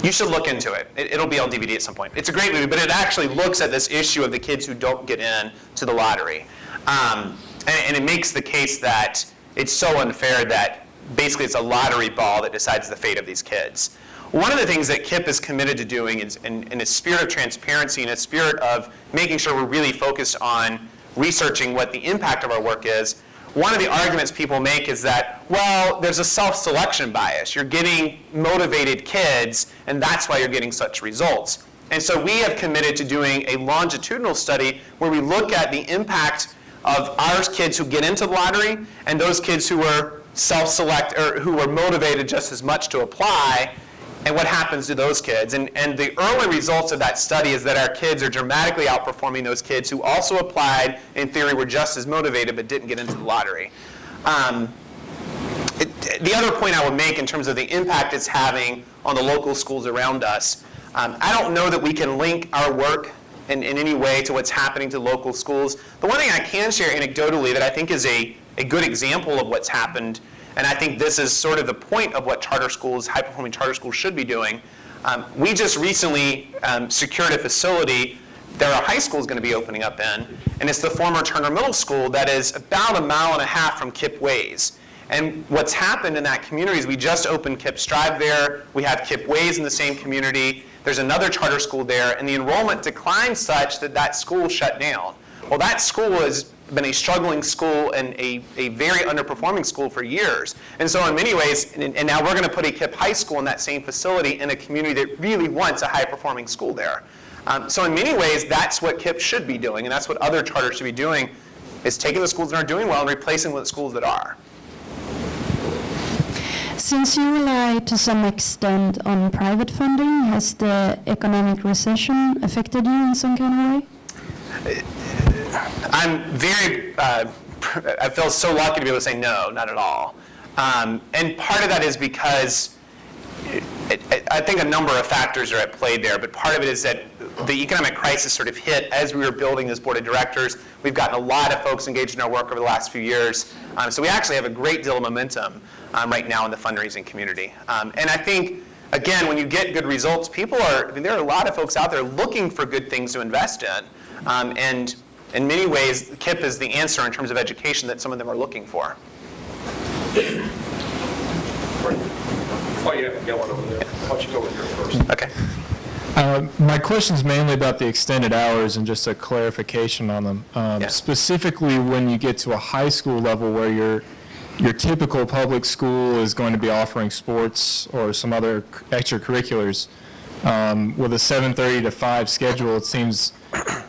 You should look into it. It'll be on DVD at some point. It's a great movie, but it actually looks at this issue of the kids who don't get in to the lottery. And it makes the case that it's so unfair that basically it's a lottery ball that decides the fate of these kids. One of the things that KIPP is committed to doing is, in a spirit of transparency, in a spirit of making sure we're really focused on researching what the impact of our work is, one of the arguments people make is that, well, there's a self-selection bias. You're getting motivated kids, and that's why you're getting such results. And so we have committed to doing a longitudinal study where we look at the impact of our kids who get into the lottery and those kids who are self-select or who are motivated just as much to apply, and what happens to those kids. And the early results of that study is that our kids are dramatically outperforming those kids who also applied, in theory, were just as motivated but didn't get into the lottery. The other point I would make in terms of the impact it's having on the local schools around us, I don't know that we can link our work in any way to what's happening to local schools. The one thing I can share anecdotally that I think is a good example of what's happened, and I think this is sort of the point of what charter schools, high-performing charter schools should be doing. We just recently secured a facility that our high school is going to be opening up in, and it's the former Turner Middle School that is about 1.5 miles from KIPP WAYS. And what's happened in that community is we just opened KIPP Strive there. We have KIPP WAYS in the same community. There's another charter school there, and the enrollment declined such that that school shut down. Well, that school has been a struggling school and a very underperforming school for years. And so in many ways, and now we're going to put a KIPP high school in that same facility in a community that really wants a high-performing school there. So in many ways, that's what KIPP should be doing, and that's what other charters should be doing, is taking the schools that aren't doing well and replacing them with schools that are. Since you rely to some extent on private funding, has the economic recession affected you in some kind of way? I'm very, I feel so lucky to be able to say no, not at all. And part of that is because I think a number of factors are at play there, but part of it is that the economic crisis sort of hit as we were building this board of directors. We've gotten a lot of folks engaged in our work over the last few years. So we actually have a great deal of momentum right now in the fundraising community. And I think, again, when you get good results, there are a lot of folks out there looking for good things to invest in. And in many ways, KIPP is the answer in terms of education that some of them are looking for. Oh, yeah, got one over there. Why don't you go with your first? Okay. My question is mainly about the extended hours and just a clarification on them. Specifically, when you get to a high school level where your typical public school is going to be offering sports or some other extracurriculars, with a 7:30 to 5 schedule, it seems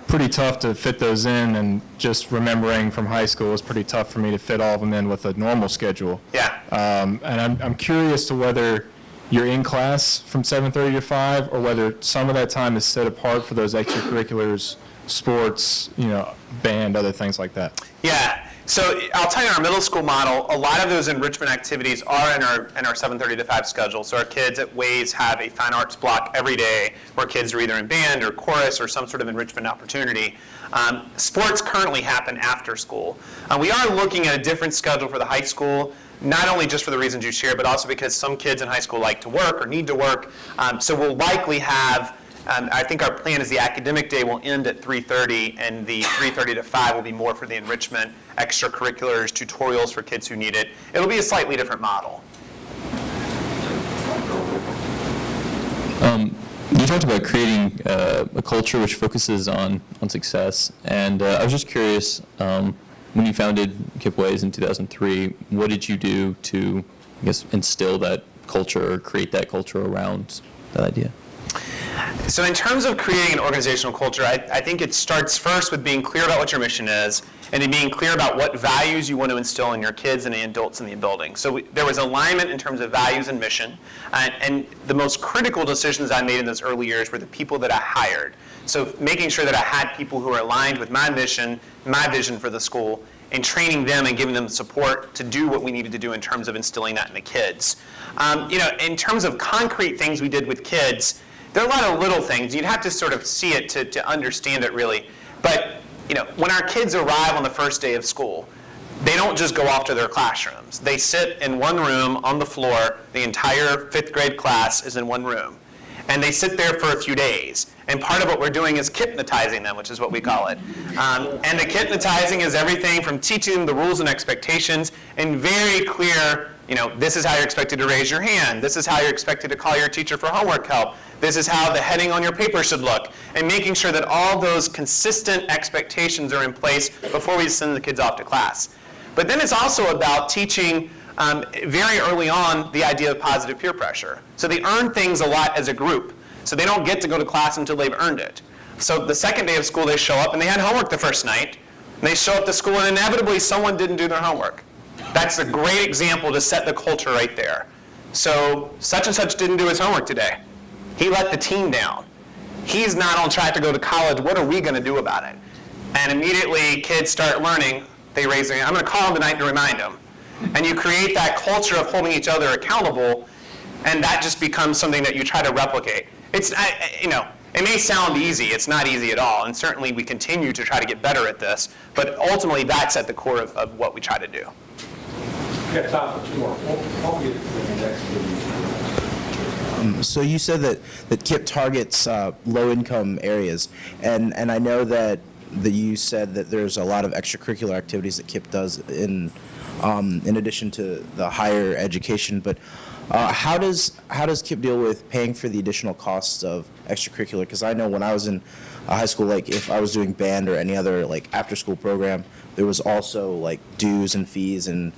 pretty tough to fit those in, and just remembering from high school, it's pretty tough for me to fit all of them in with a normal schedule. Yeah. And I'm curious to whether you're in class from 7:30 to 5, or whether some of that time is set apart for those extracurriculars, sports, band, other things like that. Yeah. So I'll tell you, in our middle school model, a lot of those enrichment activities are in our 7:30 to 5 schedule. So our kids at WAYS have a fine arts block every day where kids are either in band or chorus or some sort of enrichment opportunity. Sports currently happen after school. We are looking at a different schedule for the high school, not only just for the reasons you shared, but also because some kids in high school like to work or need to work. So we'll likely have, I think our plan is the academic day will end at 3:30, and the 3:30 to 5 will be more for the enrichment, extracurriculars, tutorials for kids who need it. It'll be a slightly different model. You talked about creating a culture which focuses on success, and I was just curious, when you founded KIPP WAYS in 2003, what did you do to, I guess, instill that culture or create that culture around that idea? So in terms of creating an organizational culture, I think it starts first with being clear about what your mission is, and then being clear about what values you want to instill in your kids and the adults in the building. So there was alignment in terms of values and mission, and the most critical decisions I made in those early years were the people that I hired. So making sure that I had people who are aligned with my mission, my vision for the school, and training them and giving them support to do what we needed to do in terms of instilling that in the kids. In terms of concrete things we did with kids, there are a lot of little things. You'd have to sort of see it to understand it really. But when our kids arrive on the first day of school, they don't just go off to their classrooms. They sit in one room on the floor. The entire 5th grade class is in one room. And they sit there for a few days. And part of what we're doing is KIPP-netizing them, which is what we call it. And the KIPP-netizing is everything from teaching them the rules and expectations and very clear, this is how you're expected to raise your hand. This is how you're expected to call your teacher for homework help. This is how the heading on your paper should look. And making sure that all those consistent expectations are in place before we send the kids off to class. But then it's also about teaching very early on the idea of positive peer pressure. So they earn things a lot as a group. So they don't get to go to class until they've earned it. So the second day of school they show up and they had homework the first night. And they show up to school and inevitably someone didn't do their homework. That's a great example to set the culture right there. So such and such didn't do his homework today. He let the team down. He's not on track to go to college. What are we going to do about it? And immediately kids start learning. They raise their hand. I'm going to call him tonight to remind him. And you create that culture of holding each other accountable, and that just becomes something that you try to replicate. It may sound easy. It's not easy at all, and certainly we continue to try to get better at this, but ultimately that's at the core of what we try to do. We got time for 2 more. We'll get to the next video. So you said that KIPP targets low-income areas, and I know that you said that there's a lot of extracurricular activities that KIPP does in addition to the higher education, but how does KIPP deal with paying for the additional costs of extracurricular? Because I know when I was in high school, like if I was doing band or any other like after-school program, there was also like dues and fees and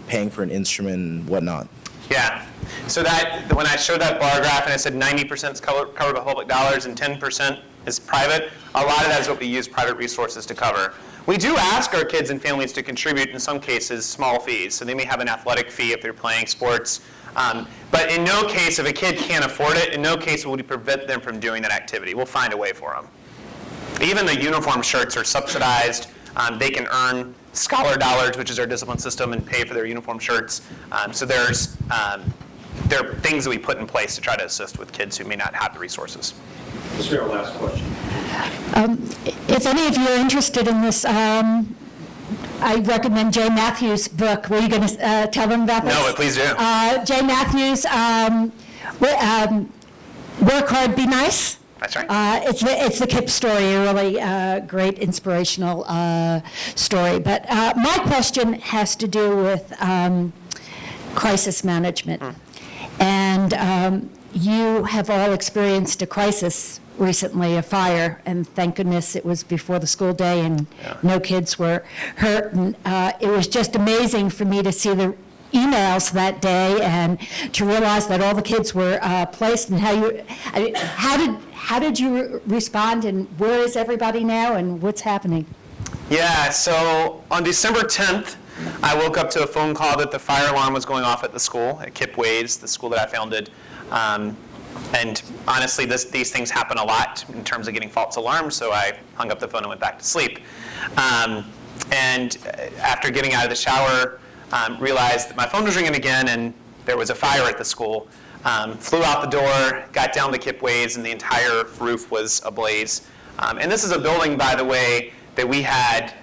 paying for an instrument and whatnot. Yeah. So that when I showed that bar graph and I said 90% is covered by public dollars and 10% is private, a lot of that is what we use private resources to cover. We do ask our kids and families to contribute, in some cases, small fees. So they may have an athletic fee if they're playing sports. But in no case, if a kid can't afford it, in no case will we prevent them from doing that activity. We'll find a way for them. Even the uniform shirts are subsidized. They can earn scholar dollars, which is our discipline system, and pay for their uniform shirts. So there are things that we put in place to try to assist with kids who may not have the resources. This will be our last question. If any of you are interested in this, I recommend Jay Matthews' book. Were you going to tell them about this? No, but please do. Jay Matthews, Work Hard, Be Nice. That's right. It's the KIPP story, a really great inspirational story. But my question has to do with crisis management. And you have all experienced a crisis recently, a fire, and thank goodness it was before the school day and no kids were hurt. And it was just amazing for me to see the emails that day and to realize that all the kids were placed and how did you respond, and where is everybody now and what's happening? Yeah, so on December 10th, I woke up to a phone call that the fire alarm was going off at the school, at KIPP WAYS, the school that I founded. And honestly, these things happen a lot in terms of getting false alarms, so I hung up the phone and went back to sleep. And after getting out of the shower, realized that my phone was ringing again and there was a fire at the school. Flew out the door, got down to KIPP WAYS, and the entire roof was ablaze. And this is a building, by the way, that we had,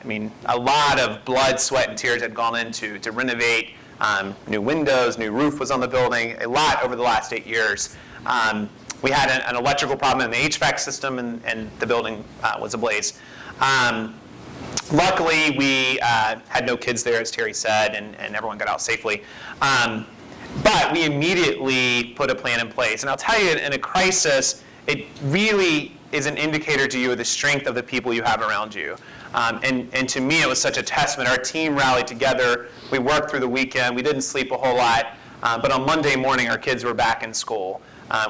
a lot of blood, sweat, and tears had gone into to renovate. New windows, new roof was on the building, a lot over the last 8 years. We had an electrical problem in the HVAC system, and the building was ablaze. Luckily, we had no kids there, as Terry said, and everyone got out safely. But we immediately put a plan in place. And I'll tell you, in a crisis, it really is an indicator to you of the strength of the people you have around you. And to me, it was such a testament. Our team rallied together. We worked through the weekend. We didn't sleep a whole lot. But on Monday morning, our kids were back in school.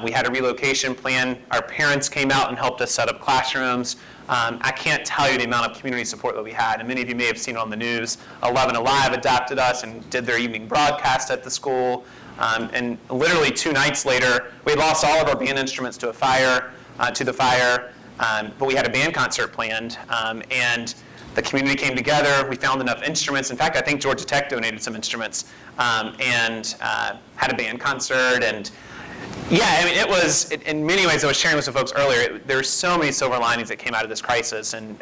We had a relocation plan. Our parents came out and helped us set up classrooms. I can't tell you the amount of community support that we had. And many of you may have seen it on the news. 11 Alive adopted us and did their evening broadcast at the school. And literally 2 nights later, we lost all of our band instruments to the fire. But we had a band concert planned. And The community came together. We found enough instruments. In fact, I think Georgia Tech donated some instruments and had a band concert. And yeah, I mean, it was, in many ways, I was sharing with some folks earlier, there were so many silver linings that came out of this crisis. And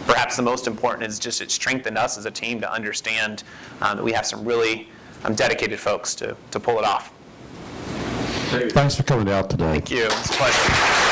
perhaps the most important is just it strengthened us as a team to understand that we have some really dedicated folks to pull it off. Thanks for coming out today. Thank you. It's a pleasure.